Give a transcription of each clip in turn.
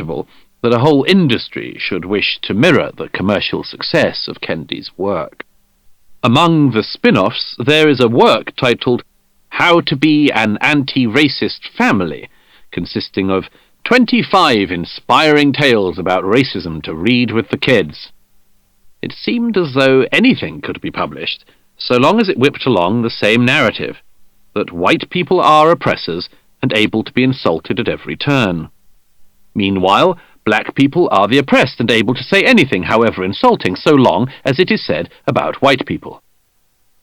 inevitable that a whole industry should wish to mirror the commercial success of Kendi's work. Among the spin-offs, there is a work titled How to Be an Anti-Racist Family, consisting of 25 inspiring tales about racism to read with the kids. It seemed as though anything could be published, so long as it whipped along the same narrative, that white people are oppressors and able to be insulted at every turn. Meanwhile, black people are the oppressed and able to say anything, however insulting, so long as it is said about white people.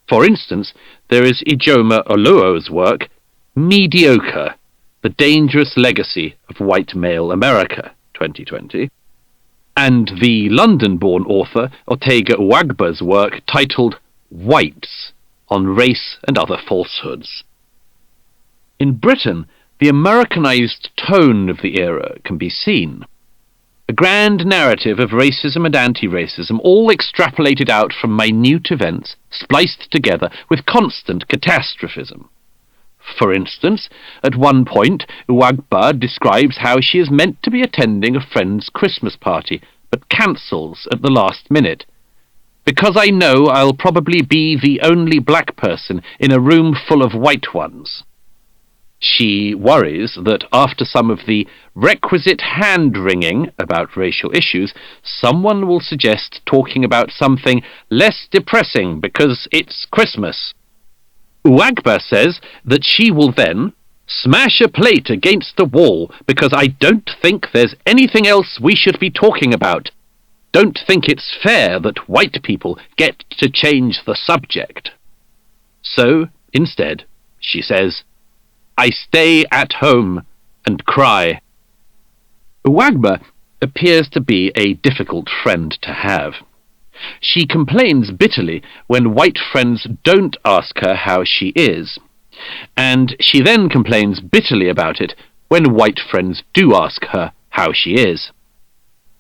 For instance, there is Ijoma Oluo's work, Mediocre, The Dangerous Legacy of White Male America, 2020, and the London-born author Ortega Uwagba's work titled Whites, on Race and Other Falsehoods. In Britain, the Americanized tone of the era can be seen. A grand narrative of racism and anti-racism, all extrapolated out from minute events, spliced together with constant catastrophism. For instance, at one point, Uwagba describes how she is meant to be attending a friend's Christmas party, but cancels at the last minute. Because I know I'll probably be the only black person in a room full of white ones. She worries that after some of the requisite hand-wringing about racial issues, someone will suggest talking about something less depressing because it's Christmas. Uwagba says that she will then smash a plate against the wall because I don't think there's anything else we should be talking about. Don't think it's fair that white people get to change the subject. So, instead, she says, I stay at home and cry. Uwagba appears to be a difficult friend to have. She complains bitterly when white friends don't ask her how she is, and she then complains bitterly about it when white friends do ask her how she is.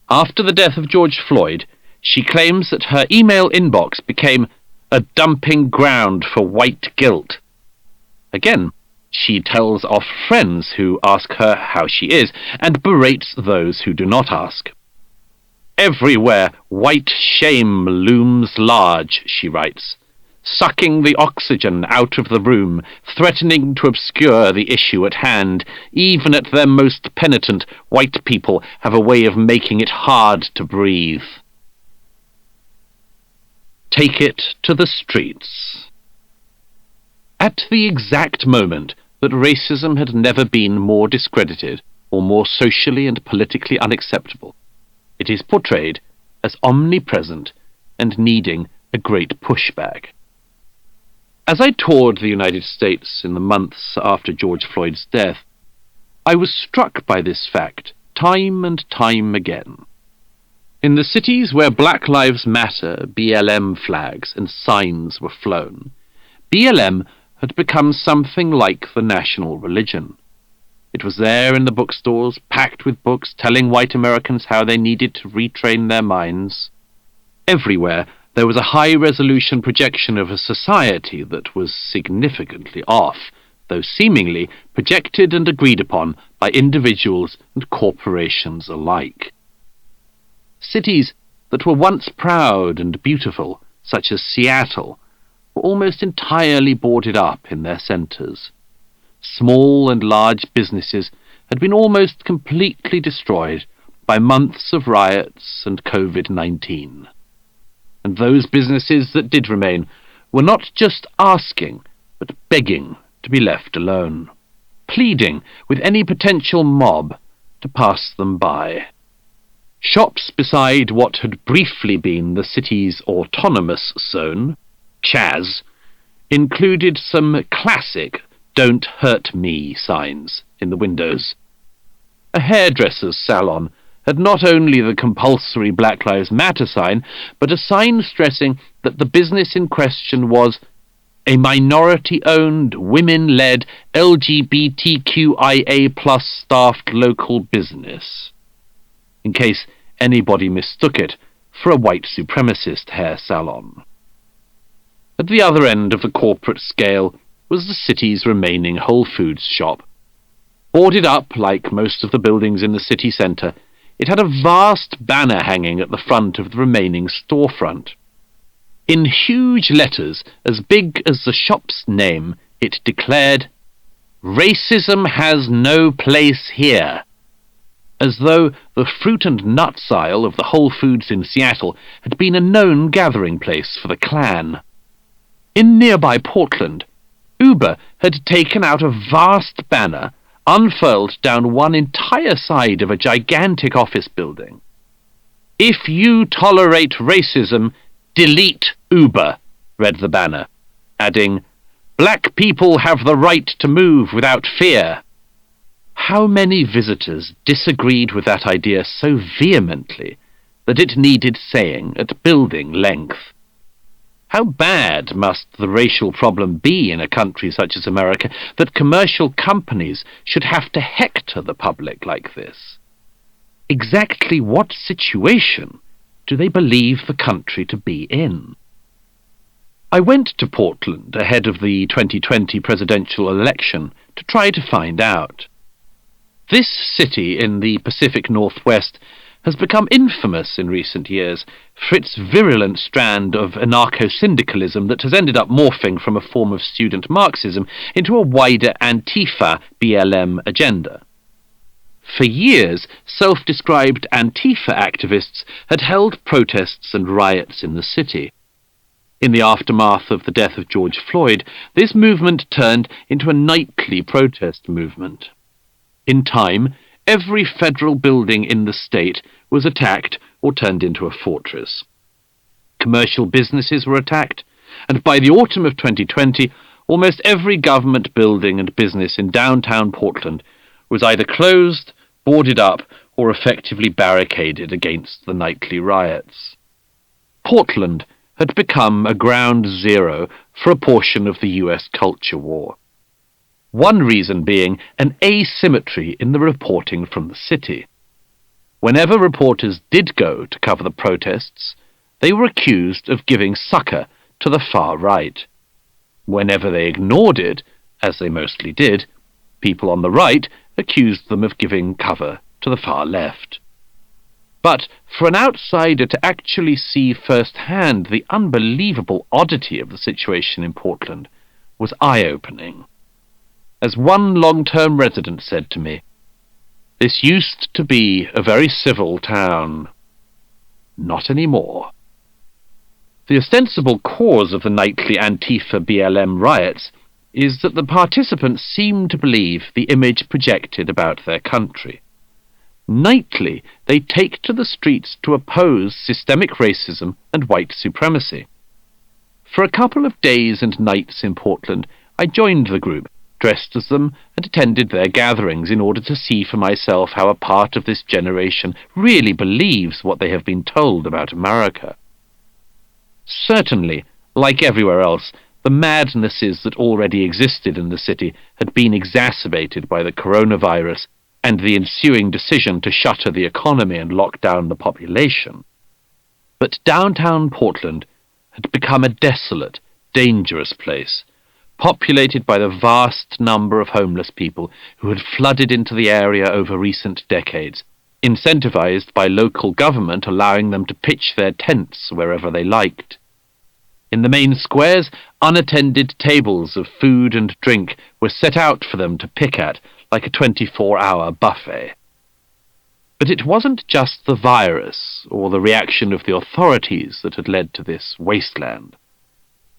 After the death of George Floyd, she claims that her email inbox became a dumping ground for white guilt. Again, she tells off friends who ask her how she is, and berates those who do not ask. Everywhere white shame looms large, she writes, sucking the oxygen out of the room, threatening to obscure the issue at hand. Even at their most penitent, white people have a way of making it hard to breathe. Take it to the streets. At the exact moment that racism had never been more discredited or more socially and politically unacceptable, it is portrayed as omnipresent and needing a great pushback. As I toured the United States in the months after George Floyd's death, I was struck by this fact time and time again. In the cities where Black Lives Matter BLM flags and signs were flown, BLM had become something like the national religion. It was there in the bookstores, packed with books telling white Americans how they needed to retrain their minds. Everywhere there was a high-resolution projection of a society that was significantly off, though seemingly projected and agreed upon by individuals and corporations alike. Cities that were once proud and beautiful, such as Seattle, were almost entirely boarded up in their centers. Small and large businesses had been almost completely destroyed by months of riots and COVID-19. And those businesses that did remain were not just asking, but begging to be left alone, pleading with any potential mob to pass them by. Shops beside what had briefly been the city's autonomous zone, Chaz, included some classic "Don't Hurt Me" signs in the windows. A hairdresser's salon had not only the compulsory Black Lives Matter sign, but a sign stressing that the business in question was a minority-owned, women-led, LGBTQIA+ staffed local business, in case anybody mistook it for a white supremacist hair salon. At the other end of the corporate scale was the city's remaining Whole Foods shop. Boarded up, like most of the buildings in the city centre, it had a vast banner hanging at the front of the remaining storefront. In huge letters, as big as the shop's name, it declared, "Racism has no place here," as though the fruit and nuts aisle of the Whole Foods in Seattle had been a known gathering place for the Klan. In nearby Portland, Uber had taken out a vast banner unfurled down one entire side of a gigantic office building. "If you tolerate racism, delete Uber," read the banner, adding, "Black people have the right to move without fear." How many visitors disagreed with that idea so vehemently that it needed saying at building length? How bad must the racial problem be in a country such as America that commercial companies should have to hector the public like this? Exactly what situation do they believe the country to be in? I went to Portland ahead of the 2020 presidential election to try to find out. This city in the Pacific Northwest has become infamous in recent years for its virulent strand of anarcho-syndicalism that has ended up morphing from a form of student Marxism into a wider Antifa-BLM agenda. For years, self-described Antifa activists had held protests and riots in the city. In the aftermath of the death of George Floyd, this movement turned into a nightly protest movement. In time, every federal building in the state was attacked or turned into a fortress. Commercial businesses were attacked, and by the autumn of 2020, almost every government building and business in downtown Portland was either closed, boarded up, or effectively barricaded against the nightly riots. Portland had become a ground zero for a portion of the US culture war. One reason being an asymmetry in the reporting from the city. Whenever reporters did go to cover the protests, they were accused of giving succor to the far right. Whenever they ignored it, as they mostly did, people on the right accused them of giving cover to the far left. But for an outsider to actually see firsthand the unbelievable oddity of the situation in Portland was eye-opening. As one long-term resident said to me, "This used to be a very civil town. Not anymore." The ostensible cause of the nightly Antifa-BLM riots is that the participants seem to believe the image projected about their country. Nightly, they take to the streets to oppose systemic racism and white supremacy. For a couple of days and nights in Portland, I joined the group, dressed as them, and attended their gatherings in order to see for myself how a part of this generation really believes what they have been told about America. Certainly, like everywhere else, the madnesses that already existed in the city had been exacerbated by the coronavirus and the ensuing decision to shutter the economy and lock down the population. But downtown Portland had become a desolate, dangerous place, populated by the vast number of homeless people who had flooded into the area over recent decades, incentivized by local government allowing them to pitch their tents wherever they liked. In the main squares, unattended tables of food and drink were set out for them to pick at, like a 24-hour buffet. But it wasn't just the virus or the reaction of the authorities that had led to this wasteland.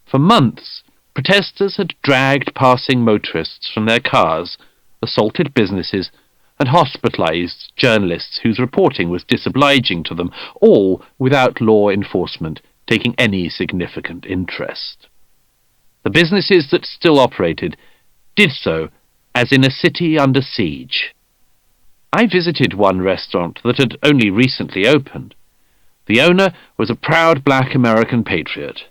For months, protesters had dragged passing motorists from their cars, assaulted businesses, and hospitalized journalists whose reporting was disobliging to them, all without law enforcement taking any significant interest. The businesses that still operated did so as in a city under siege. I visited one restaurant that had only recently opened. The owner was a proud black American patriot.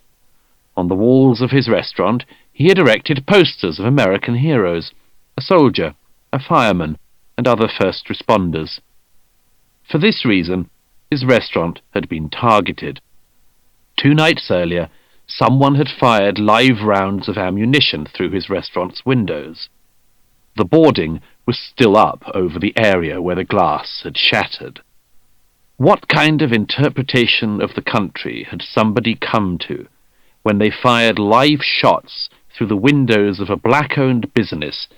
On the walls of his restaurant, he had erected posters of American heroes, a soldier, a fireman, and other first responders. For this reason, his restaurant had been targeted. 2 nights earlier, someone had fired live rounds of ammunition through his restaurant's windows. The boarding was still up over the area where the glass had shattered. What kind of interpretation of the country had somebody come to when they fired live shots through the windows of a black-owned business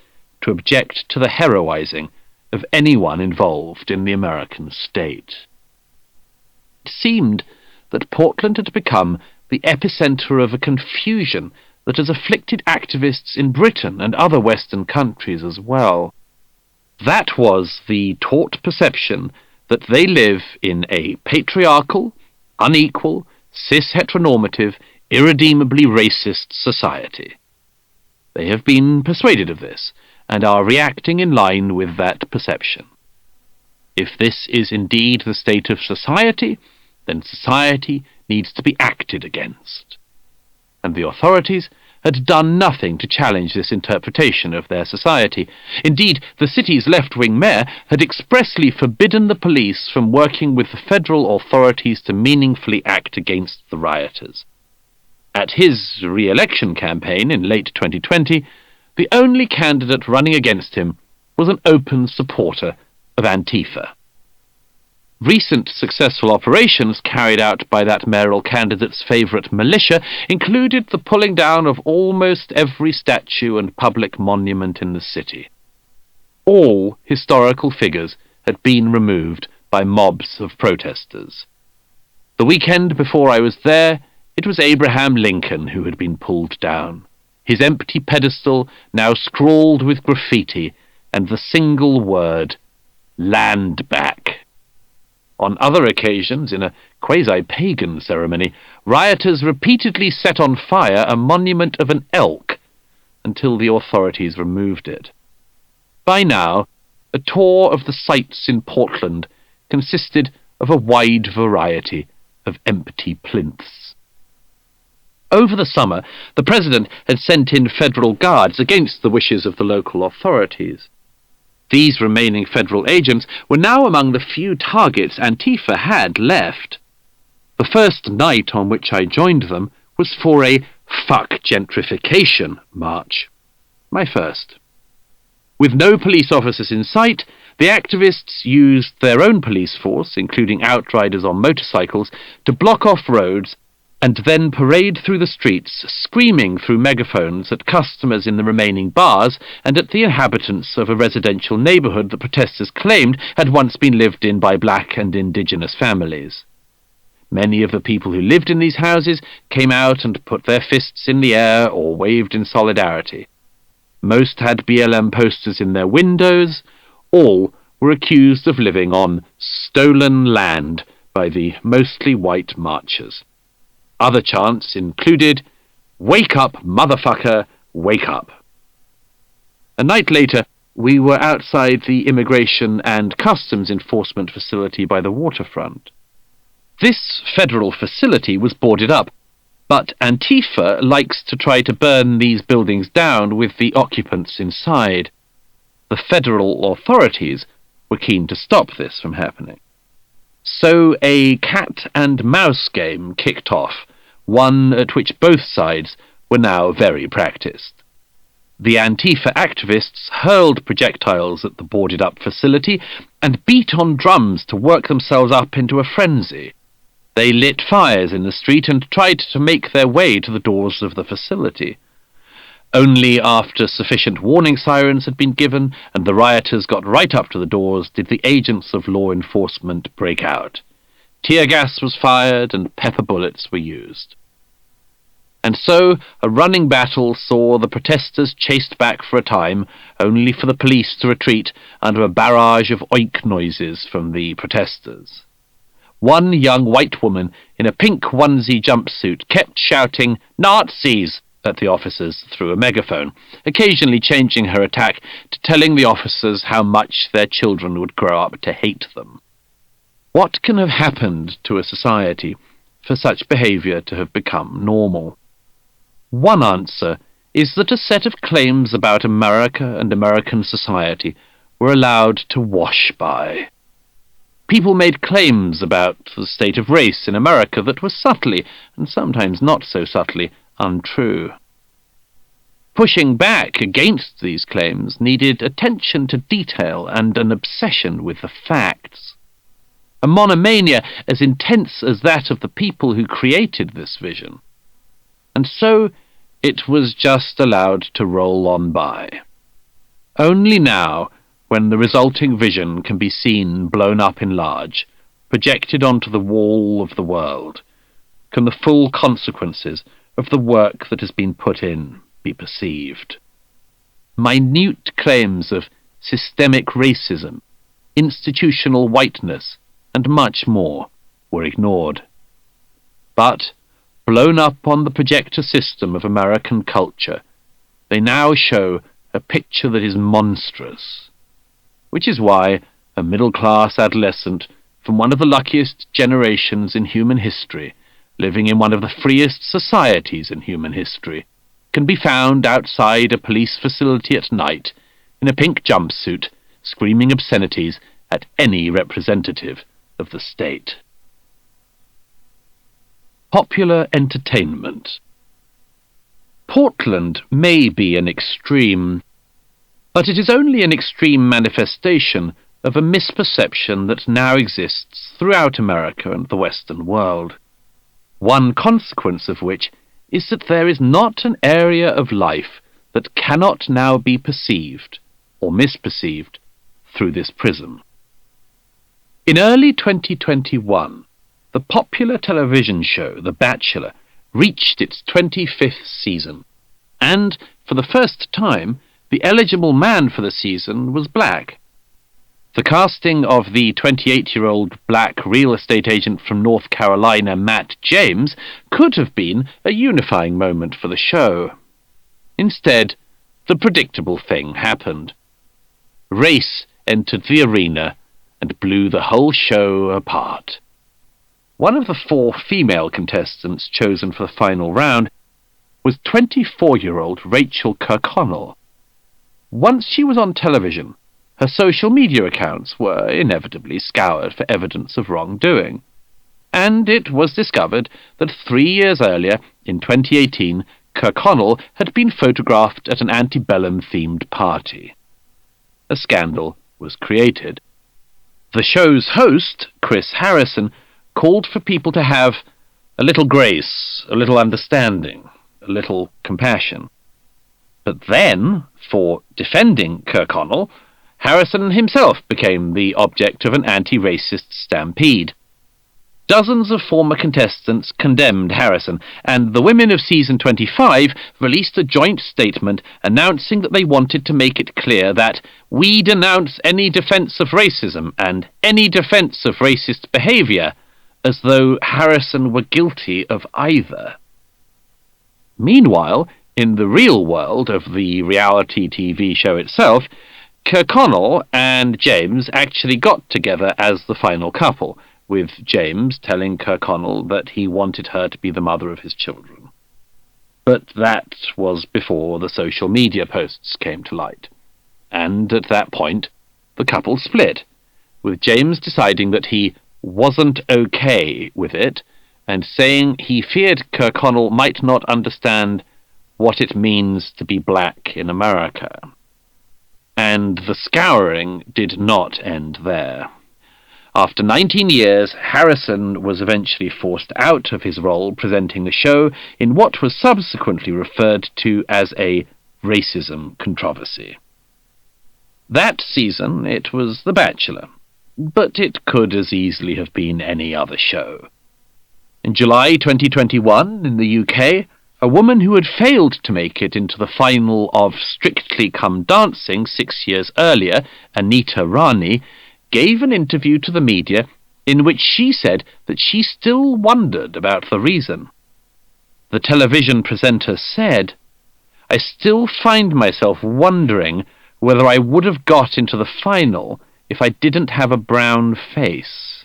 to object to the heroizing of anyone involved in the American state? It seemed that Portland had become the epicenter of a confusion that has afflicted activists in Britain and other Western countries as well. That was the taught perception that they live in a patriarchal, unequal, cis-heteronormative, irredeemably racist society. They have been persuaded of this, and are reacting in line with that perception. If this is indeed the state of society, then society needs to be acted against. And the authorities had done nothing to challenge this interpretation of their society. Indeed, the city's left-wing mayor had expressly forbidden the police from working with the federal authorities to meaningfully act against the rioters. At his re-election campaign in late 2020, the only candidate running against him was an open supporter of Antifa. Recent successful operations carried out by that mayoral candidate's favourite militia included the pulling down of almost every statue and public monument in the city. All historical figures had been removed by mobs of protesters. The weekend before I was there, it was Abraham Lincoln who had been pulled down, his empty pedestal now scrawled with graffiti and the single word, "Land back." On other occasions, in a quasi-pagan ceremony, rioters repeatedly set on fire a monument of an elk until the authorities removed it. By now, a tour of the sites in Portland consisted of a wide variety of empty plinths. Over the summer, the president had sent in federal guards against the wishes of the local authorities. These remaining federal agents were now among the few targets Antifa had left. The first night on which I joined them was for a "fuck gentrification" march. My first. With no police officers in sight, the activists used their own police force, including outriders on motorcycles, to block off roads and then parade through the streets, screaming through megaphones at customers in the remaining bars and at the inhabitants of a residential neighborhood the protesters claimed had once been lived in by black and indigenous families. Many of the people who lived in these houses came out and put their fists in the air or waved in solidarity. Most had BLM posters in their windows. All were accused of living on stolen land by the mostly white marchers. Other chants included, "Wake up, motherfucker, wake up." A night later, we were outside the Immigration and Customs Enforcement facility by the waterfront. This federal facility was boarded up, but Antifa likes to try to burn these buildings down with the occupants inside. The federal authorities were keen to stop this from happening. So a cat-and-mouse game kicked off, one at which both sides were now very practiced. The Antifa activists hurled projectiles at the boarded-up facility and beat on drums to work themselves up into a frenzy. They lit fires in the street and tried to make their way to the doors of the facility. Only after sufficient warning sirens had been given and the rioters got right up to the doors did the agents of law enforcement break out. Tear gas was fired and pepper bullets were used. And so a running battle saw the protesters chased back for a time, only for the police to retreat under a barrage of oink noises from the protesters. One young white woman in a pink onesie jumpsuit kept shouting "Nazis" at the officers through a megaphone, occasionally changing her attack to telling the officers how much their children would grow up to hate them. What can have happened to a society for such behavior to have become normal? One answer is that a set of claims about America and American society were allowed to wash by. People made claims about the state of race in America that were subtly, and sometimes not so subtly, untrue. Pushing back against these claims needed attention to detail and an obsession with the facts. a monomania as intense as that of the people who created this vision. And so it was just allowed to roll on by. Only now, when the resulting vision can be seen blown up in large, projected onto the wall of the world, can the full consequences of the work that has been put in be perceived. Minute claims of systemic racism, institutional whiteness, and much more were ignored. But, blown up on the projector system of American culture, they now show a picture that is monstrous, which is why a middle-class adolescent from one of the luckiest generations in human history, living in one of the freest societies in human history, can be found outside a police facility at night in a pink jumpsuit, screaming obscenities at any representative of the state. Popular entertainment. Portland may be an extreme, but it is only an extreme manifestation of a misperception that now exists throughout America and the Western world. One consequence of which is that there is not an area of life that cannot now be perceived or misperceived through this prism. In early 2021, the popular television show The Bachelor reached its 25th season, and for the first time, the eligible man for the season was black. The casting of the 28-year-old black real estate agent from North Carolina, Matt James, could have been a unifying moment for the show. Instead, the predictable thing happened. Race entered the arena and blew the whole show apart. One of the 4 female contestants chosen for the final round was 24-year-old Rachel Kirkconnell. Once she was on television, her social media accounts were inevitably scoured for evidence of wrongdoing, and it was discovered that 3 years earlier, in 2018, Kirkconnell had been photographed at an antebellum-themed party. A scandal was created. The show's host, Chris Harrison, called for people to have a little grace, a little understanding, a little compassion. But then, for defending Kirkconnell, Harrison himself became the object of an anti-racist stampede. Dozens of former contestants condemned Harrison, and the women of season 25 released a joint statement announcing that they wanted to make it clear that we denounce any defense of racism and any defense of racist behavior, as though Harrison were guilty of either. Meanwhile, in the real world of the reality TV show itself, Kirkconnell and James actually got together as the final couple, with James telling Kirkconnell that he wanted her to be the mother of his children. But that was before the social media posts came to light, and at that point the couple split, with James deciding that he wasn't okay with it, and saying he feared Kirkconnell might not understand what it means to be black in America. And the scouring did not end there. After 19 years, Harrison was eventually forced out of his role presenting the show in what was subsequently referred to as a racism controversy. That season, it was The Bachelor, but it could as easily have been any other show. In July 2021, in the UK, a woman who had failed to make it into the final of Strictly Come Dancing 6 years earlier, Anita Rani, gave an interview to the media in which she said that she still wondered about the reason. The television presenter said, "I still find myself wondering whether I would have got into the final if I didn't have a brown face."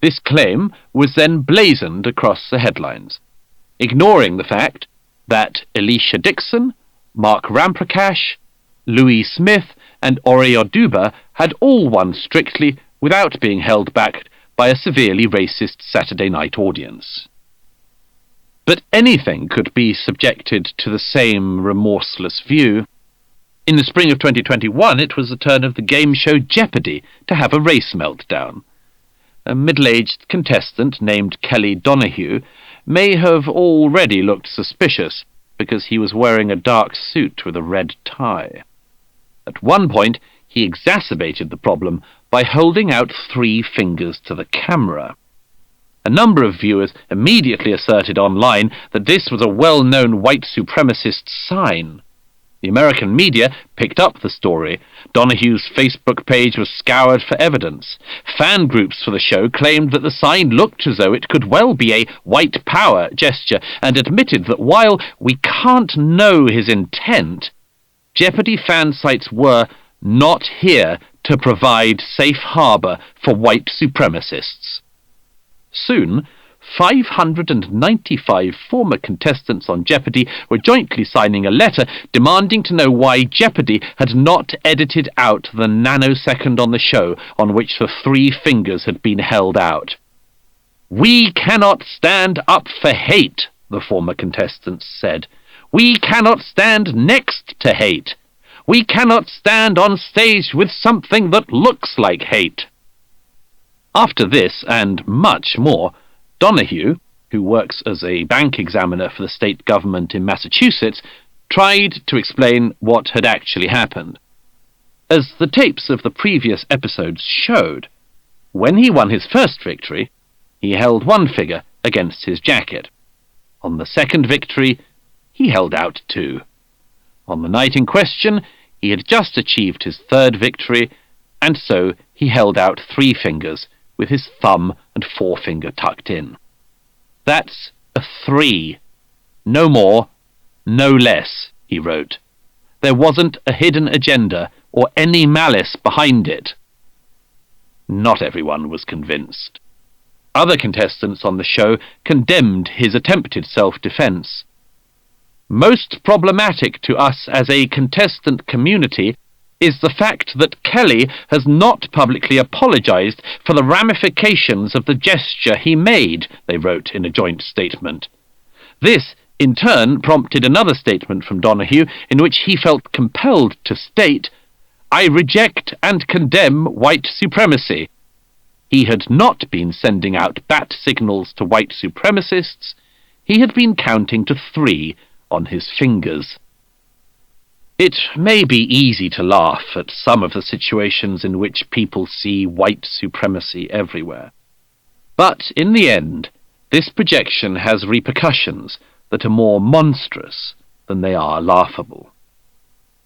This claim was then blazoned across the headlines, ignoring the fact that Alicia Dixon, Mark Ramprakash, Louis Smith, and Ori Oduba had all won Strictly without being held back by a severely racist Saturday night audience. But anything could be subjected to the same remorseless view. In the spring of 2021, it was the turn of the game show Jeopardy to have a race meltdown. a middle-aged contestant named Kelly Donahue may have already looked suspicious because he was wearing a dark suit with a red tie. At one point, he exacerbated the problem by holding out 3 fingers to the camera. A number of viewers immediately asserted online that this was a well-known white supremacist sign. The American media picked up the story. Donahue's Facebook page was scoured for evidence. Fan groups for the show claimed that the sign looked as though it could well be a white power gesture, and admitted that while we can't know his intent, Jeopardy fan sites were not here to provide safe harbor for white supremacists. Soon, 595 former contestants on Jeopardy were jointly signing a letter demanding to know why Jeopardy had not edited out the nanosecond on the show on which the 3 fingers had been held out. "We cannot stand up for hate," the former contestants said. "We cannot stand next to hate. We cannot stand on stage with something that looks like hate." After this, and much more, Donahue, who works as a bank examiner for the state government in Massachusetts, tried to explain what had actually happened. As the tapes of the previous episodes showed, when he won his first victory, he held 1 figure against his jacket. On the second victory, he held out 2. On the night in question, he had just achieved his 3rd victory, and so he held out 3 fingers, with his thumb and forefinger tucked in. "That's a 3. No more, no less," he wrote. "There wasn't a hidden agenda or any malice behind it." Not everyone was convinced. Other contestants on the show condemned his attempted self-defense. "Most problematic to us as a contestant community is the fact that Kelly has not publicly apologized for the ramifications of the gesture he made," they wrote in a joint statement. This, in turn, prompted another statement from Donahue in which he felt compelled to state, "I reject and condemn white supremacy." He had not been sending out bat signals to white supremacists. He had been counting to 3 on his fingers. It may be easy to laugh at some of the situations in which people see white supremacy everywhere. But in the end, this projection has repercussions that are more monstrous than they are laughable.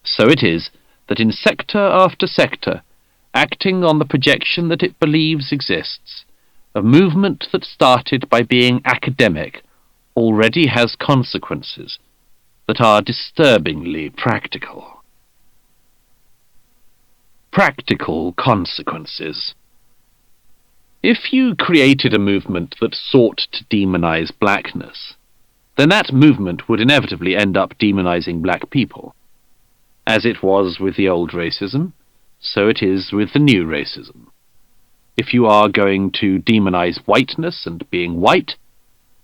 So it is that in sector after sector, acting on the projection that it believes exists, a movement that started by being academic already has consequences that are disturbingly practical. Practical consequences. If you created a movement that sought to demonize blackness, then that movement would inevitably end up demonizing black people. As it was with the old racism, so it is with the new racism. If you are going to demonize whiteness and being white,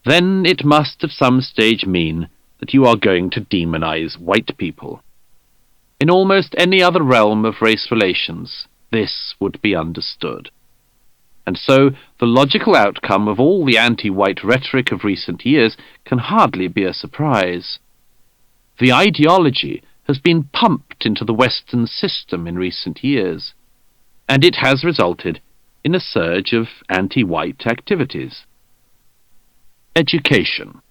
then it must at some stage mean that you are going to demonize white people. In almost any other realm of race relations, this would be understood. And so the logical outcome of all the anti-white rhetoric of recent years can hardly be a surprise. The ideology has been pumped into the Western system in recent years, and it has resulted in a surge of anti-white activities. Education.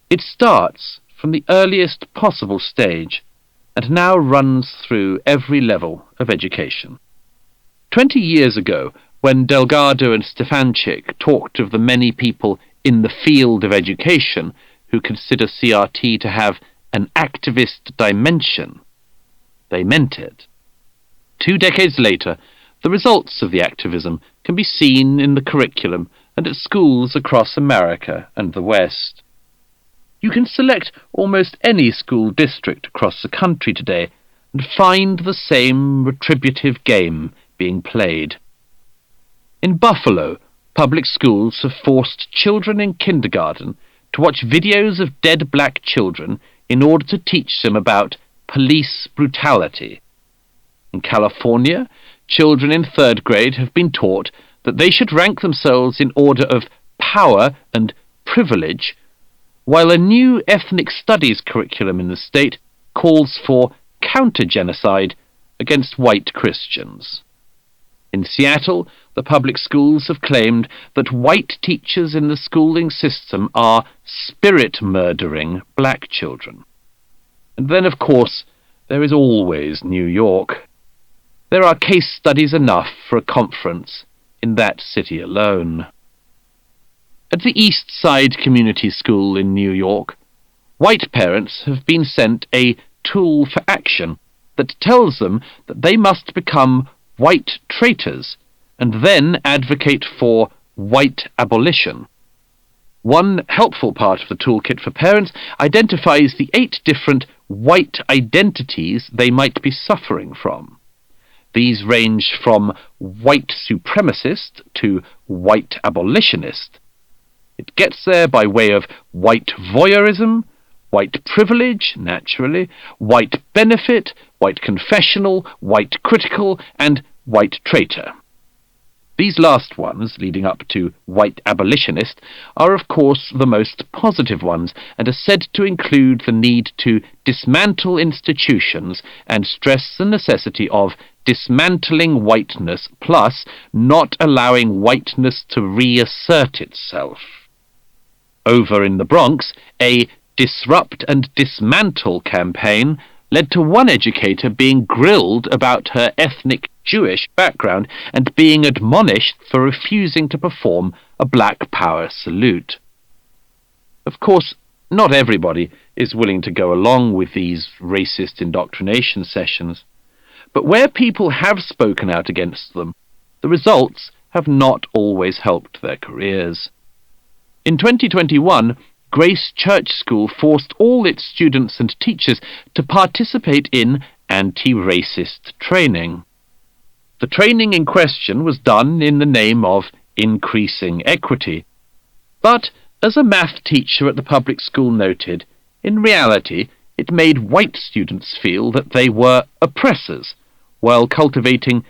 It starts from the earliest possible stage and now runs through every level of education. 20 years ago, when Delgado and Stefanchik talked of the many people in the field of education who consider CRT to have an activist dimension, they meant it. 2 decades later, the results of the activism can be seen in the curriculum and at schools across America and the West. You can select almost any school district across the country today and find the same retributive game being played. In Buffalo, public schools have forced children in kindergarten to watch videos of dead black children in order to teach them about police brutality. In California, children in 3rd grade have been taught that they should rank themselves in order of power and privilege, while a new ethnic studies curriculum in the state calls for counter-genocide against white Christians. In Seattle, the public schools have claimed that white teachers in the schooling system are spirit-murdering black children. And then, of course, there is always New York. There are case studies enough for a conference in that city alone. At the East Side Community School in New York, white parents have been sent a tool for action that tells them that they must become white traitors and then advocate for white abolition. One helpful part of the toolkit for parents identifies the 8 different white identities they might be suffering from. These range from white supremacist to white abolitionist. It gets there by way of white voyeurism, white privilege, naturally, white benefit, white confessional, white critical, and white traitor. These last ones, leading up to white abolitionist, are of course the most positive ones and are said to include the need to dismantle institutions and stress the necessity of dismantling whiteness plus not allowing whiteness to reassert itself. Over in the Bronx, a Disrupt and Dismantle campaign led to one educator being grilled about her ethnic Jewish background and being admonished for refusing to perform a Black Power salute. Of course, not everybody is willing to go along with these racist indoctrination sessions, but where people have spoken out against them, the results have not always helped their careers. In 2021, Grace Church School forced all its students and teachers to participate in anti-racist training. The training in question was done in the name of increasing equity, but, as a math teacher at the public school noted, in reality it made white students feel that they were oppressors, while cultivating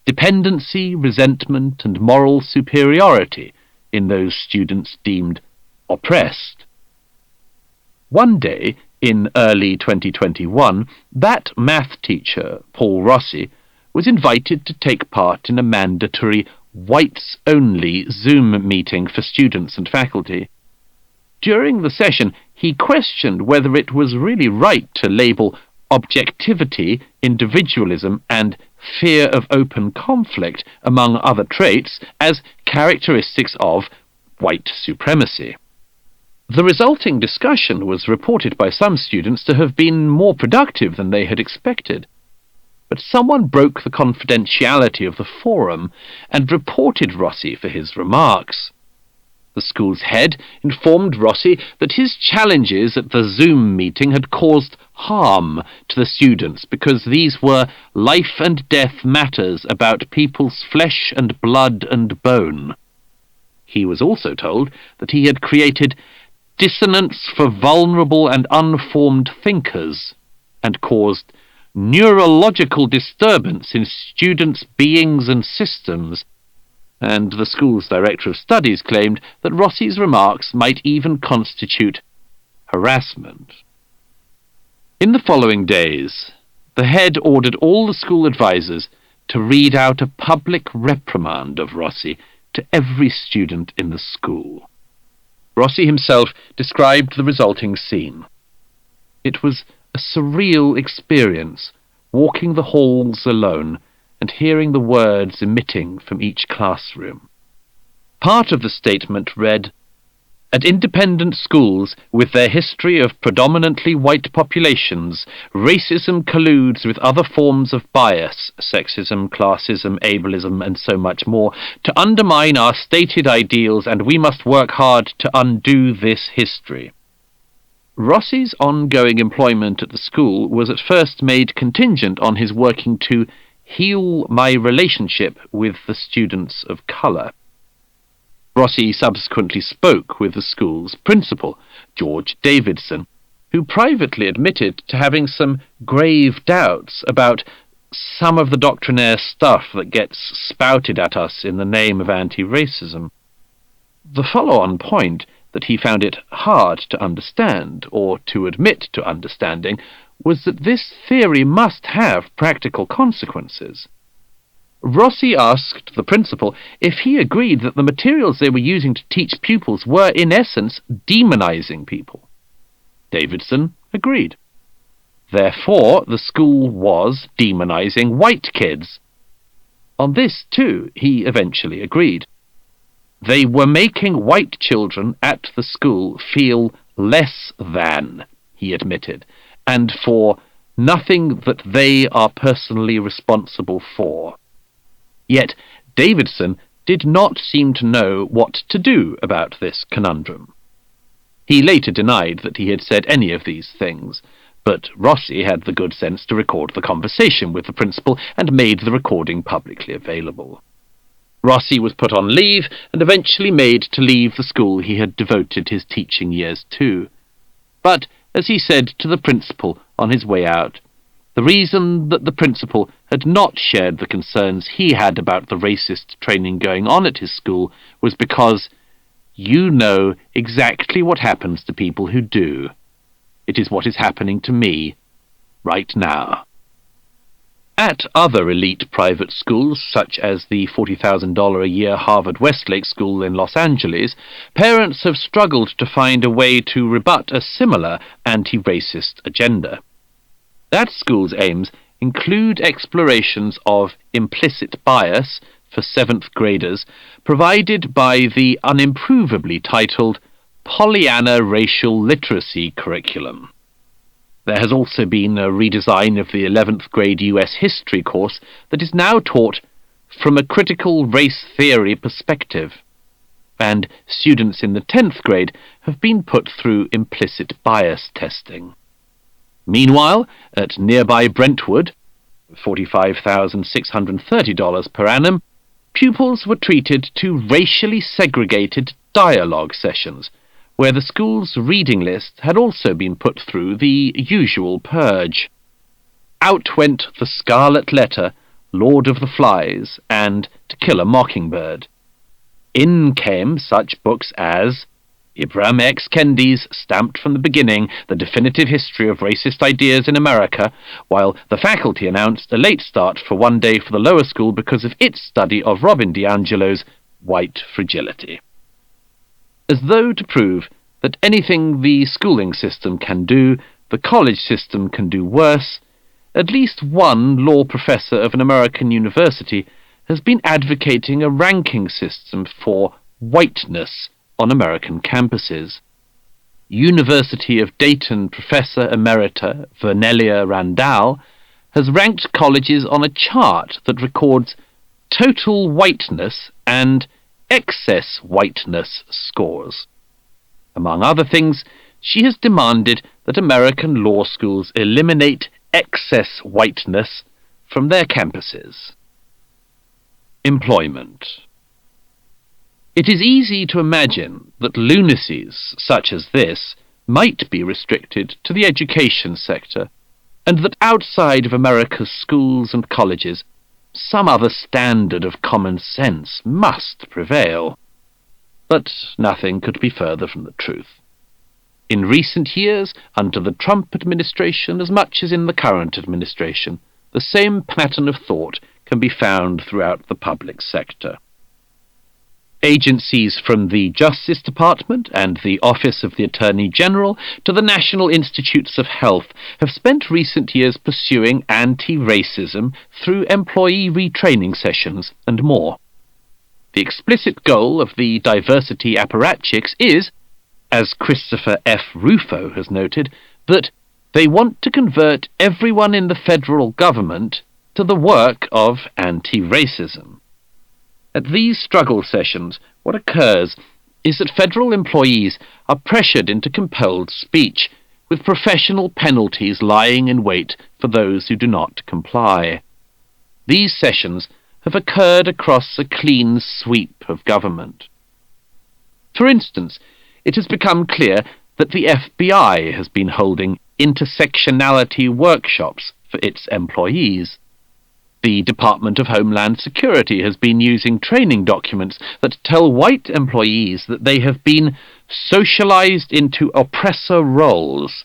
dependency, resentment, and moral superiority in those students deemed oppressed. One day, in early 2021, that math teacher, Paul Rossi, was invited to take part in a mandatory whites-only Zoom meeting for students and faculty. During the session, he questioned whether it was really right to label objectivity, individualism, and fear of open conflict, among other traits, as characteristics of white supremacy. The resulting discussion was reported by some students to have been more productive than they had expected. But someone broke the confidentiality of the forum and reported Rossi for his remarks. The school's head informed Rossi that his challenges at the Zoom meeting had caused harm to the students because these were life and death matters about people's flesh and blood and bone. He was also told that he had created dissonance for vulnerable and unformed thinkers and caused neurological disturbance in students' beings and systems, and the school's director of studies claimed that Rossi's remarks might even constitute harassment. In the following days, the head ordered all the school advisors to read out a public reprimand of Rossi to every student in the school. Rossi himself described the resulting scene. It was a surreal experience, walking the halls alone and hearing the words emitting from each classroom. Part of the statement read, "At independent schools, with their history of predominantly white populations, racism colludes with other forms of bias, sexism, classism, ableism, and so much more, to undermine our stated ideals, and we must work hard to undo this history." Rossi's ongoing employment at the school was at first made contingent on his working to heal my relationship with the students of colour. Rossi subsequently spoke with the school's principal, George Davidson, who privately admitted to having some grave doubts about some of the doctrinaire stuff that gets spouted at us in the name of anti-racism. The follow-on point that he found it hard to understand, or to admit to understanding, was that this theory must have practical consequences. Rossi asked the principal if he agreed that the materials they were using to teach pupils were, in essence, demonizing people. Davidson agreed. Therefore, the school was demonizing white kids. On this, too, he eventually agreed. They were making white children at the school feel less than, he admitted, and for nothing that they are personally responsible for. Yet Davidson did not seem to know what to do about this conundrum. He later denied that he had said any of these things, but Rossi had the good sense to record the conversation with the principal and made the recording publicly available. Rossi was put on leave and eventually made to leave the school he had devoted his teaching years to. But, as he said to the principal on his way out, the reason that the principal had not shared the concerns he had about the racist training going on at his school was because you know exactly what happens to people who do. It is what is happening to me right now. At other elite private schools, such as the $40,000 a year Harvard Westlake School in Los Angeles, parents have struggled to find a way to rebut a similar anti-racist agenda. That school's aims include explorations of implicit bias for 7th graders provided by the unimprovably titled Pollyanna Racial Literacy Curriculum. There has also been a redesign of the 11th grade US history course that is now taught from a critical race theory perspective, and students in the 10th grade have been put through implicit bias testing. Meanwhile, at nearby Brentwood, $45,630 per annum, pupils were treated to racially segregated dialogue sessions, where the school's reading list had also been put through the usual purge. Out went The Scarlet Letter, Lord of the Flies, and To Kill a Mockingbird. In came such books as Ibram X. Kendi's Stamped from the Beginning, The Definitive History of Racist Ideas in America, while the faculty announced a late start for one day for the lower school because of its study of Robin DiAngelo's White Fragility. As though to prove that anything the schooling system can do, the college system can do worse, at least one law professor of an American university has been advocating a ranking system for whiteness on American campuses. University of Dayton Professor Emerita Vernelia Randall has ranked colleges on a chart that records total whiteness and excess whiteness scores. Among other things, she has demanded that American law schools eliminate excess whiteness from their campuses. Employment. It is easy to imagine that lunacies such as this might be restricted to the education sector, and that outside of America's schools and colleges some other standard of common sense must prevail. But nothing could be further from the truth. In recent years, under the Trump administration as much as in the current administration, the same pattern of thought can be found throughout the public sector. Agencies from the Justice Department and the Office of the Attorney General to the National Institutes of Health have spent recent years pursuing anti-racism through employee retraining sessions and more. The explicit goal of the diversity apparatchiks is, as Christopher F. Rufo has noted, that they want to convert everyone in the federal government to the work of anti-racism. At these struggle sessions, what occurs is that federal employees are pressured into compelled speech, with professional penalties lying in wait for those who do not comply. These sessions have occurred across a clean sweep of government. For instance, it has become clear that the FBI has been holding intersectionality workshops for its employees. The Department of Homeland Security has been using training documents that tell white employees that they have been socialized into oppressor roles,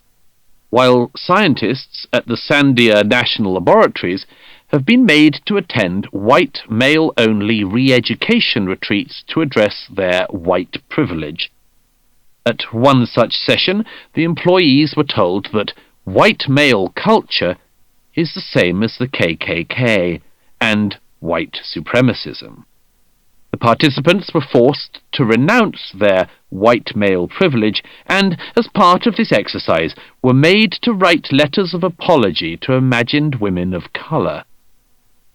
while scientists at the Sandia National Laboratories have been made to attend white male-only re-education retreats to address their white privilege. At one such session, the employees were told that white male culture is the same as the KKK and white supremacism. The participants were forced to renounce their white male privilege and, as part of this exercise, were made to write letters of apology to imagined women of colour.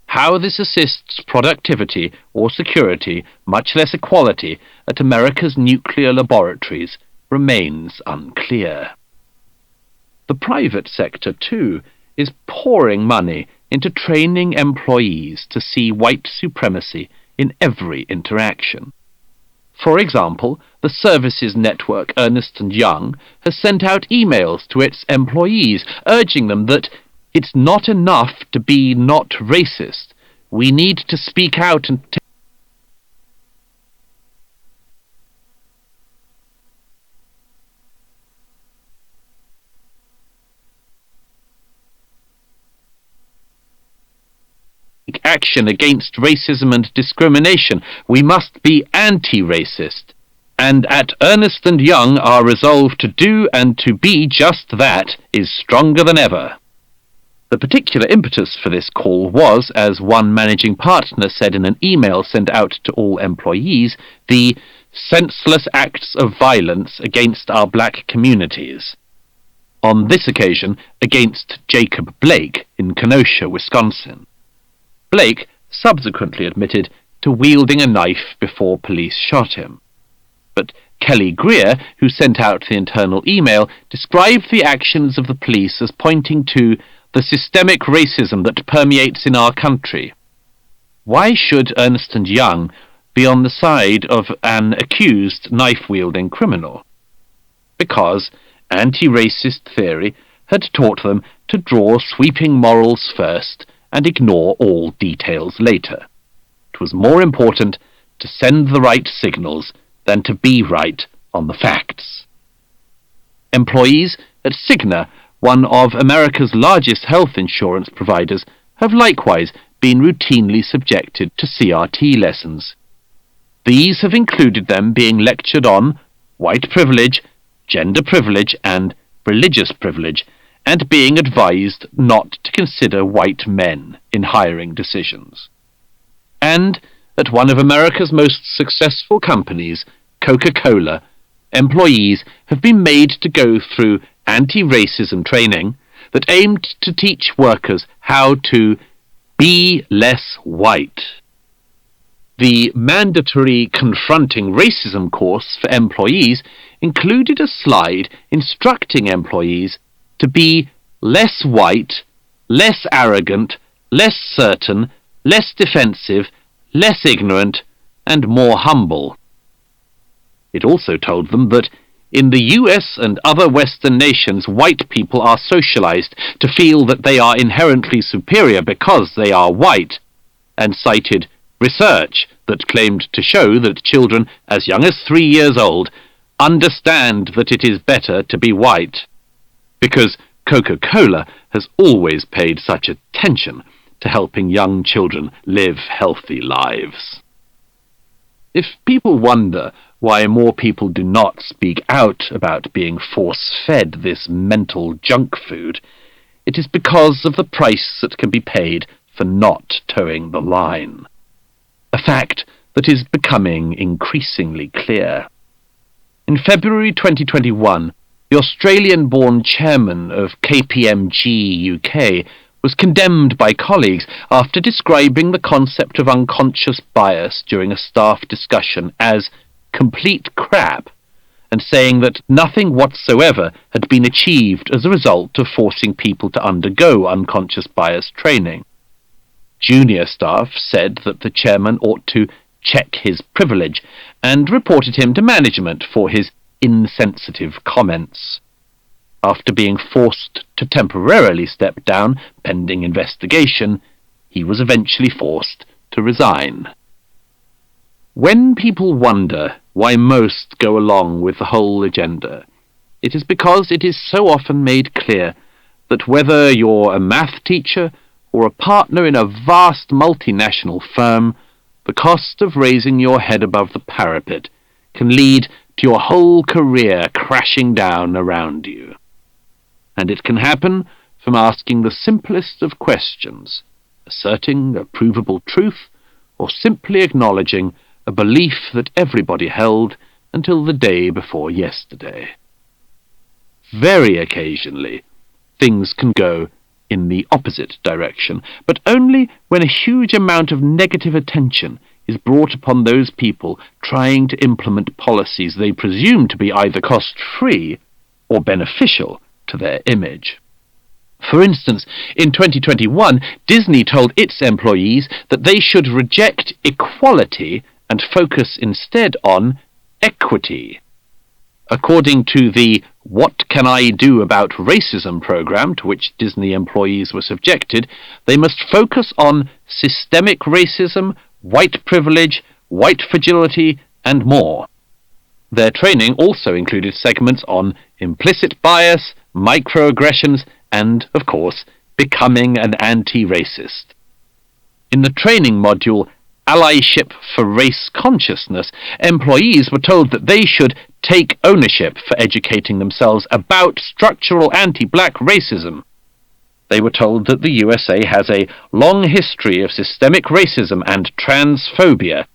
How this assists productivity or security, much less equality, at America's nuclear laboratories remains unclear. The private sector, too, is pouring money into training employees to see white supremacy in every interaction. For example, the services network Ernst & Young has sent out emails to its employees urging them that it's not enough to be not racist. We need to speak out and take action against racism and discrimination. We must be anti-racist. And at Ernst & Young, our resolve to do and to be just that is stronger than ever. The particular impetus for this call was, as one managing partner said in an email sent out to all employees, the senseless acts of violence against our black communities. On this occasion, against Jacob Blake in Kenosha, Wisconsin. Blake subsequently admitted to wielding a knife before police shot him. But Kelly Greer, who sent out the internal email, described the actions of the police as pointing to the systemic racism that permeates in our country. Why should Ernst & Young be on the side of an accused knife-wielding criminal? Because anti-racist theory had taught them to draw sweeping morals first and ignore all details later. It was more important to send the right signals than to be right on the facts. Employees at Cigna, one of America's largest health insurance providers, have likewise been routinely subjected to CRT lessons. These have included them being lectured on white privilege, gender privilege, and religious privilege, and being advised not to consider white men in hiring decisions. And at one of America's most successful companies, Coca-Cola, employees have been made to go through anti-racism training that aimed to teach workers how to be less white. The mandatory Confronting Racism course for employees included a slide instructing employees to be less white, less arrogant, less certain, less defensive, less ignorant, and more humble. It also told them that in the US and other Western nations, white people are socialized to feel that they are inherently superior because they are white, and cited research that claimed to show that children as young as 3 years old understand that it is better to be white, because Coca-Cola has always paid such attention to helping young children live healthy lives. If people wonder why more people do not speak out about being force-fed this mental junk food, it is because of the price that can be paid for not towing the line. A fact that is becoming increasingly clear. In February 2021, the Australian-born chairman of KPMG UK was condemned by colleagues after describing the concept of unconscious bias during a staff discussion as complete crap, and saying that nothing whatsoever had been achieved as a result of forcing people to undergo unconscious bias training. Junior staff said that the chairman ought to check his privilege and reported him to management for his insensitive comments. After being forced to temporarily step down pending investigation, he was eventually forced to resign. When people wonder why most go along with the whole agenda, it is because it is so often made clear that whether you're a math teacher or a partner in a vast multinational firm, the cost of raising your head above the parapet can lead to your whole career crashing down around you. And it can happen from asking the simplest of questions, asserting a provable truth, or simply acknowledging a belief that everybody held until the day before yesterday. Very occasionally, things can go in the opposite direction, but only when a huge amount of negative attention is brought upon those people trying to implement policies they presume to be either cost-free or beneficial to their image. For instance, in 2021, Disney told its employees that they should reject equality and focus instead on equity. According to the What Can I Do About Racism program to which Disney employees were subjected, they must focus on systemic racism, white privilege, white fragility, and more. Their training also included segments on implicit bias, microaggressions, and, of course, becoming an anti-racist. In the training module, Allyship for Race Consciousness, employees were told that they should take ownership for educating themselves about structural anti-black racism. They were told that the USA has a long history of systemic racism and transphobia,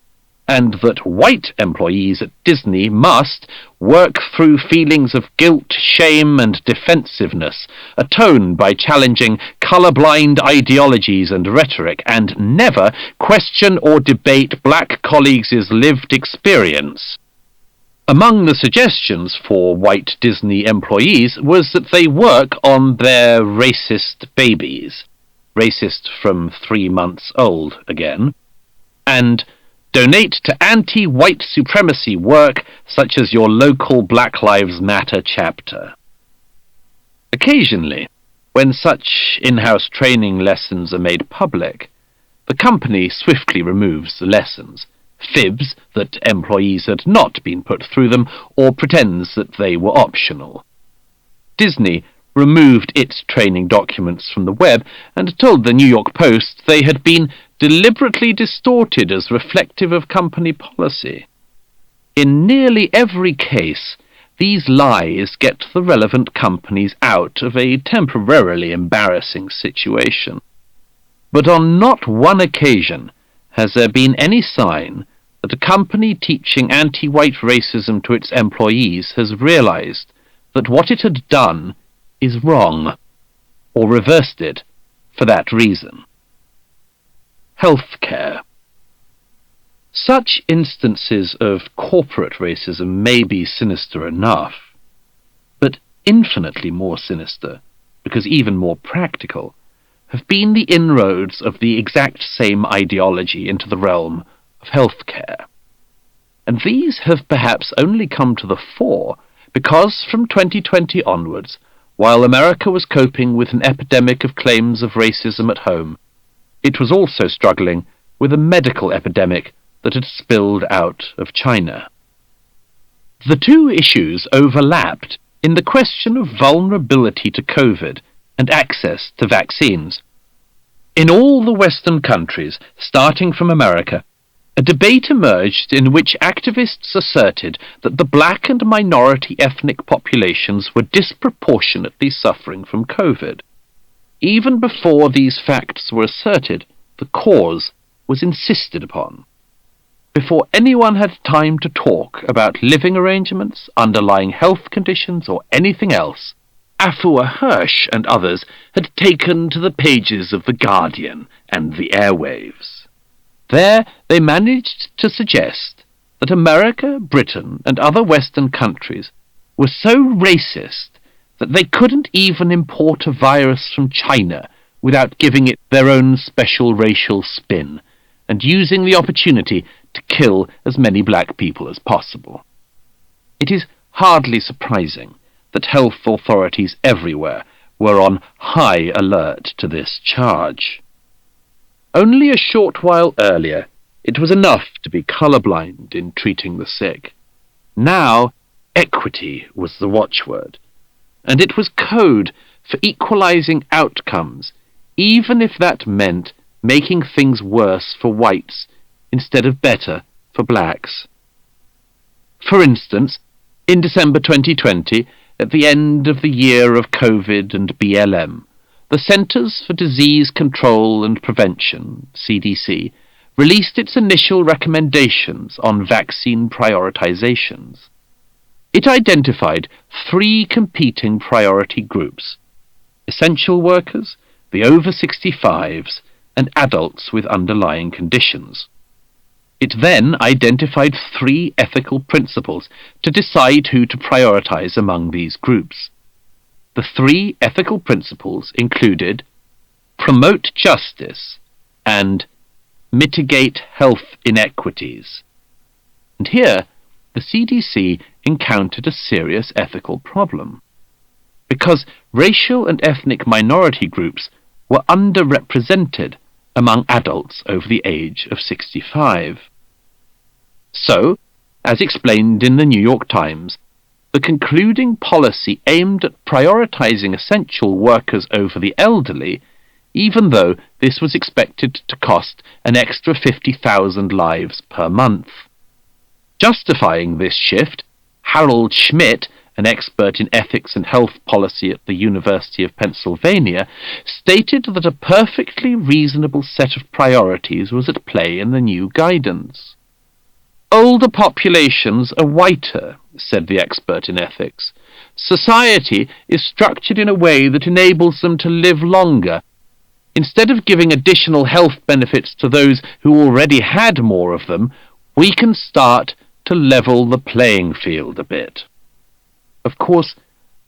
and that white employees at Disney must work through feelings of guilt, shame, and defensiveness, atone by challenging colorblind ideologies and rhetoric, and never question or debate black colleagues' lived experience. Among the suggestions for white Disney employees was that they work on their racist babies, racist from 3 months old again, and donate to anti-white supremacy work such as your local Black Lives Matter chapter. Occasionally, when such in-house training lessons are made public, the company swiftly removes the lessons, fibs that employees had not been put through them, or pretends that they were optional. Disney removed its training documents from the web and told the New York Post they had been deliberately distorted as reflective of company policy. In nearly every case, these lies get the relevant companies out of a temporarily embarrassing situation. But on not one occasion has there been any sign that a company teaching anti-white racism to its employees has realized that what it had done is wrong, or reversed it for that reason. Healthcare. Such instances of corporate racism may be sinister enough, but infinitely more sinister, because even more practical, have been the inroads of the exact same ideology into the realm of healthcare. And these have perhaps only come to the fore because from 2020 onwards, while America was coping with an epidemic of claims of racism at home, it was also struggling with a medical epidemic that had spilled out of China. The two issues overlapped in the question of vulnerability to COVID and access to vaccines. In all the Western countries, starting from America, a debate emerged in which activists asserted that the black and minority ethnic populations were disproportionately suffering from COVID. Even before these facts were asserted, the cause was insisted upon. Before anyone had time to talk about living arrangements, underlying health conditions, or anything else, Afua Hirsch and others had taken to the pages of The Guardian and the airwaves. There they managed to suggest that America, Britain, and other Western countries were so racist that they couldn't even import a virus from China without giving it their own special racial spin, and using the opportunity to kill as many black people as possible. It is hardly surprising that health authorities everywhere were on high alert to this charge. Only a short while earlier, it was enough to be colourblind in treating the sick. Now, equity was the watchword, and it was code for equalising outcomes, even if that meant making things worse for whites instead of better for blacks. For instance, in December 2020, at the end of the year of COVID and BLM, the Centers for Disease Control and Prevention, CDC, released its initial recommendations on vaccine prioritizations. It identified 3 competing priority groups: essential workers, the over 65s, and adults with underlying conditions. It then identified 3 ethical principles to decide who to prioritize among these groups. The 3 ethical principles included promote justice and mitigate health inequities. And here, the CDC encountered a serious ethical problem, because racial and ethnic minority groups were underrepresented among adults over the age of 65. So, as explained in the New York Times, the concluding policy aimed at prioritizing essential workers over the elderly, even though this was expected to cost an extra 50,000 lives per month. Justifying this shift, Harold Schmidt, an expert in ethics and health policy at the University of Pennsylvania, stated that a perfectly reasonable set of priorities was at play in the new guidance. Older populations are whiter, said the expert in ethics. Society is structured in a way that enables them to live longer. Instead of giving additional health benefits to those who already had more of them, we can start to level the playing field a bit. Of course,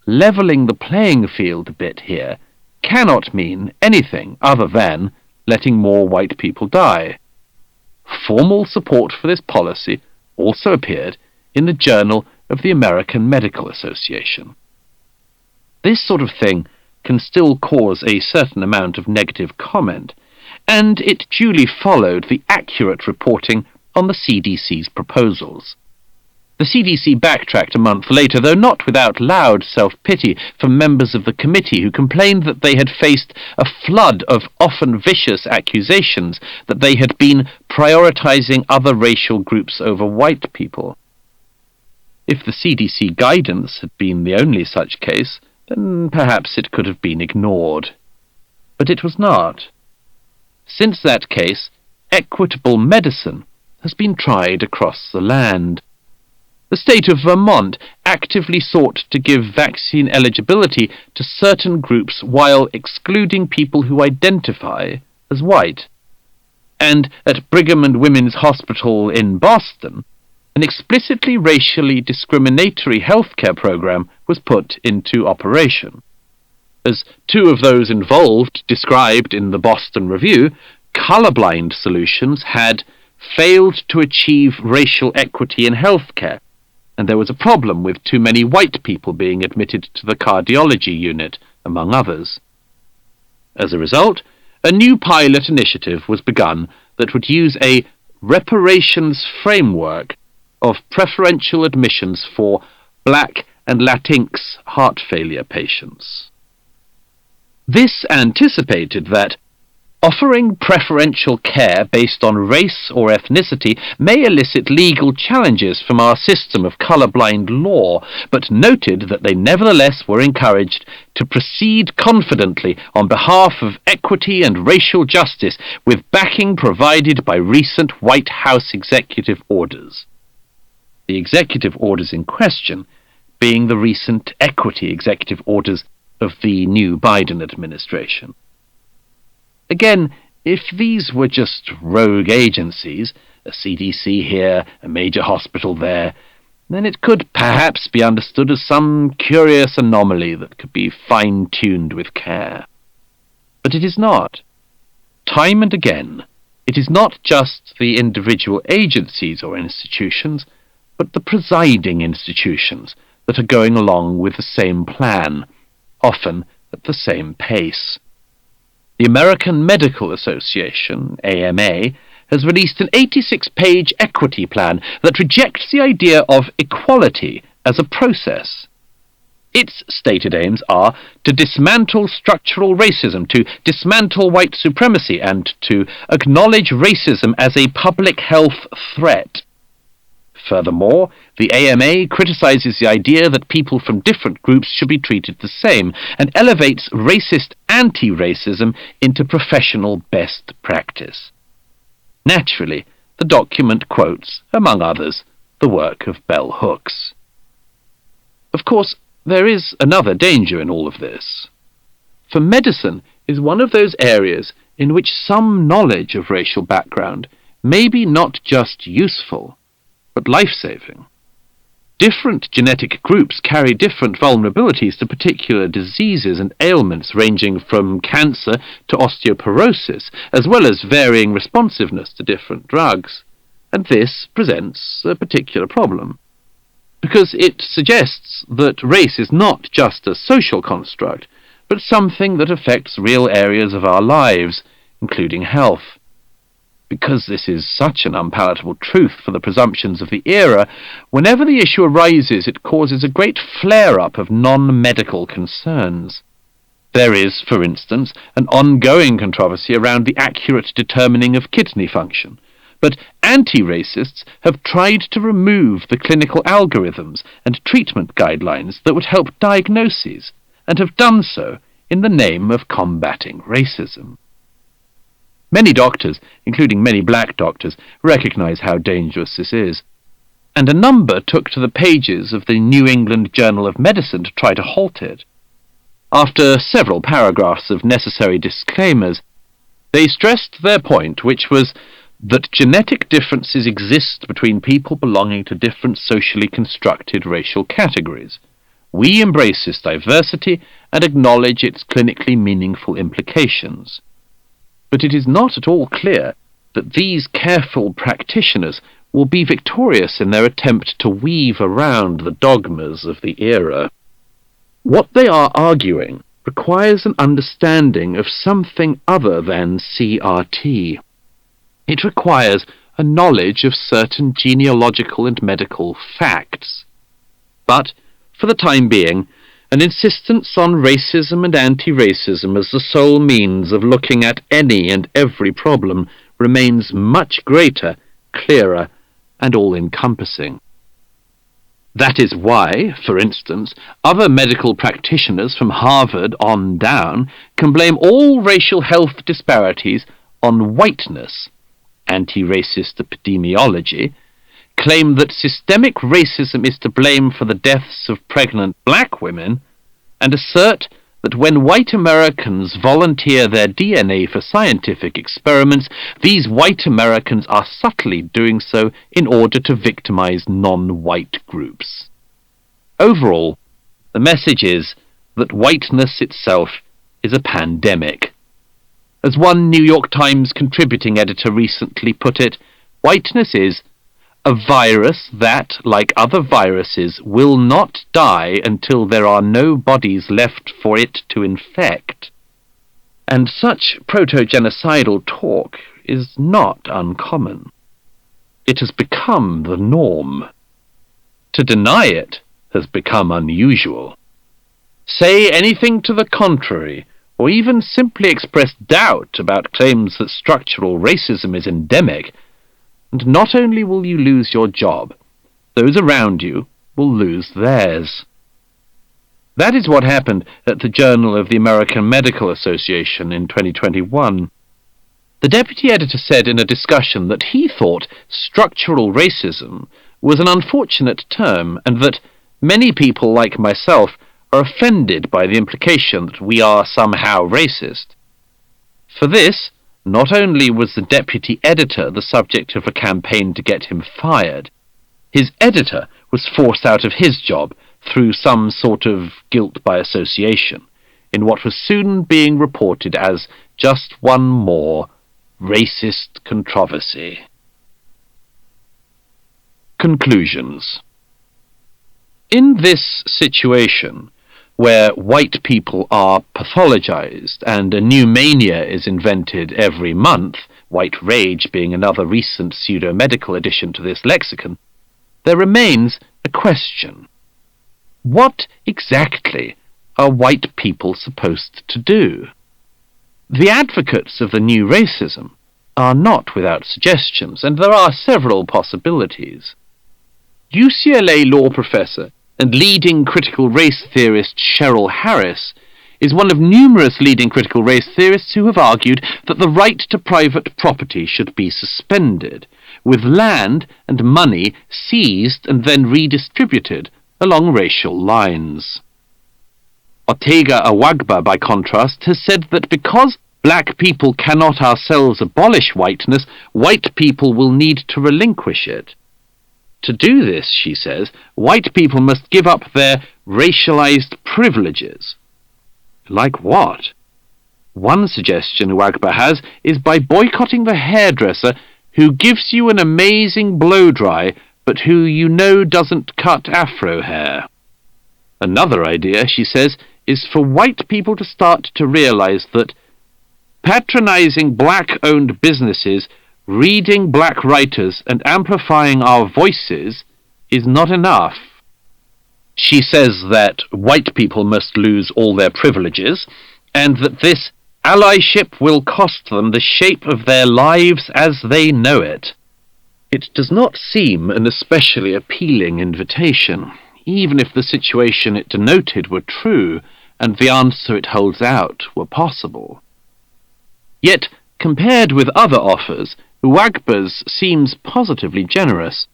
leveling the playing field a bit here cannot mean anything other than letting more white people die. Formal support for this policy also appeared in the Journal of the American Medical Association. This sort of thing can still cause a certain amount of negative comment, and it duly followed the accurate reporting on the CDC's proposals. The CDC backtracked a month later, though not without loud self-pity from members of the committee who complained that they had faced a flood of often vicious accusations that they had been prioritizing other racial groups over white people. If the CDC guidance had been the only such case, then perhaps it could have been ignored. But it was not. Since that case, equitable medicine has been tried across the land. The state of Vermont actively sought to give vaccine eligibility to certain groups while excluding people who identify as white. And at Brigham and Women's Hospital in Boston, an explicitly racially discriminatory healthcare program was put into operation. As 2 of those involved described in the Boston Review, colorblind solutions had failed to achieve racial equity in healthcare, and there was a problem with too many white people being admitted to the cardiology unit, among others. As a result, a new pilot initiative was begun that would use a reparations framework of preferential admissions for Black and Latinx heart failure patients. This anticipated that offering preferential care based on race or ethnicity may elicit legal challenges from our system of colorblind law, but noted that they nevertheless were encouraged to proceed confidently on behalf of equity and racial justice with backing provided by recent White House executive orders. The executive orders in question being the recent equity executive orders of the new Biden administration. Again, if these were just rogue agencies, a CDC here, a major hospital there, then it could perhaps be understood as some curious anomaly that could be fine-tuned with care. But it is not. Time and again, it is not just the individual agencies or institutions, but the presiding institutions that are going along with the same plan, often at the same pace. The American Medical Association, AMA, has released an 86-page equity plan that rejects the idea of equality as a process. Its stated aims are to dismantle structural racism, to dismantle white supremacy, and to acknowledge racism as a public health threat. Furthermore, the AMA criticizes the idea that people from different groups should be treated the same, and elevates racist anti-racism into professional best practice. Naturally, the document quotes, among others, the work of bell hooks. Of course, there is another danger in all of this. For medicine is one of those areas in which some knowledge of racial background may be not just useful, but life-saving. Different genetic groups carry different vulnerabilities to particular diseases and ailments, ranging from cancer to osteoporosis, as well as varying responsiveness to different drugs. And this presents a particular problem, because it suggests that race is not just a social construct, but something that affects real areas of our lives, including health. Because this is such an unpalatable truth for the presumptions of the era, whenever the issue arises, it causes a great flare-up of non-medical concerns. There is, for instance, an ongoing controversy around the accurate determining of kidney function, but anti-racists have tried to remove the clinical algorithms and treatment guidelines that would help diagnoses, and have done so in the name of combating racism. Many doctors, including many black doctors, recognize how dangerous this is, and a number took to the pages of the New England Journal of Medicine to try to halt it. After several paragraphs of necessary disclaimers, they stressed their point, which was that genetic differences exist between people belonging to different socially constructed racial categories. We embrace this diversity and acknowledge its clinically meaningful implications. But it is not at all clear that these careful practitioners will be victorious in their attempt to weave around the dogmas of the era. What they are arguing requires an understanding of something other than CRT. It requires a knowledge of certain genealogical and medical facts. But, for the time being, an insistence on racism and anti-racism as the sole means of looking at any and every problem remains much greater, clearer, and all-encompassing. That is why, for instance, other medical practitioners from Harvard on down can blame all racial health disparities on whiteness. Anti-racist epidemiology claim that systemic racism is to blame for the deaths of pregnant black women, and assert that when white Americans volunteer their DNA for scientific experiments, these white Americans are subtly doing so in order to victimize non-white groups. Overall, the message is that whiteness itself is a pandemic. As one New York Times contributing editor recently put it, whiteness is a virus that, like other viruses, will not die until there are no bodies left for it to infect. And such proto-genocidal talk is not uncommon. It has become the norm. To deny it has become unusual. Say anything to the contrary, or even simply express doubt about claims that structural racism is endemic, and not only will you lose your job, those around you will lose theirs. That is what happened at the Journal of the American Medical Association in 2021. The deputy editor said in a discussion that he thought structural racism was an unfortunate term, and that many people like myself are offended by the implication that we are somehow racist. For this, not only was the deputy editor the subject of a campaign to get him fired, his editor was forced out of his job through some sort of guilt by association, in what was soon being reported as just one more racist controversy. Conclusions. In this situation, where white people are pathologized and a new mania is invented every month, white rage being another recent pseudo-medical addition to this lexicon, there remains a question. What exactly are white people supposed to do? The advocates of the new racism are not without suggestions, and there are several possibilities. UCLA law professor and leading critical race theorist Cheryl Harris is one of numerous leading critical race theorists who have argued that the right to private property should be suspended, with land and money seized and then redistributed along racial lines. Ortega Awagba, by contrast, has said that because black people cannot ourselves abolish whiteness, white people will need to relinquish it. To do this, she says, white people must give up their racialized privileges. Like what? One suggestion Awagba has is by boycotting the hairdresser who gives you an amazing blow-dry but who you know doesn't cut afro hair. Another idea, she says, is for white people to start to realize that patronizing black-owned businesses, reading black writers, and amplifying our voices is not enough. She says that white people must lose all their privileges, and that this allyship will cost them the shape of their lives as they know it. It does not seem an especially appealing invitation, even if the situation it denoted were true, and the answer it holds out were possible. Yet, compared with other offers, Awagba's seems positively generous.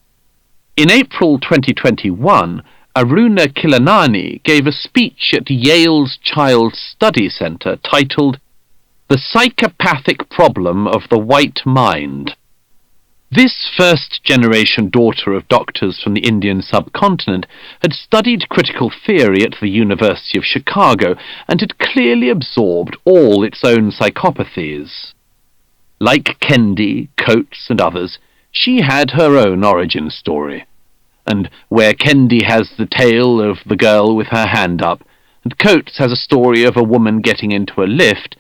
In April 2021, Aruna Kilanani gave a speech at Yale's Child Study Center titled "The Psychopathic Problem of the White Mind." This first-generation daughter of doctors from the Indian subcontinent had studied critical theory at the University of Chicago and had clearly absorbed all its own psychopathies. Like Kendi, Coates, and others, she had her own origin story. And where Kendi has the tale of the girl with her hand up, and Coates has a story of a woman getting into a lift,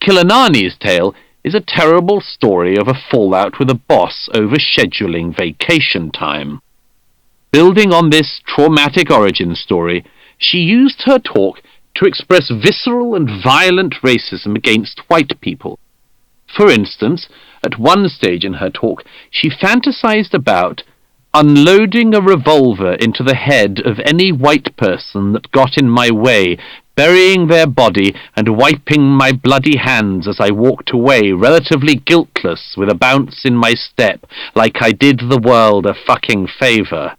Kilanani's tale is a terrible story of a fallout with a boss over scheduling vacation time. Building on this traumatic origin story, she used her talk to express visceral and violent racism against white people. For instance, at one stage in her talk, she fantasized about unloading a revolver into the head of any white person that got in my way, burying their body and wiping my bloody hands as I walked away relatively guiltless with a bounce in my step, like I did the world a fucking favor.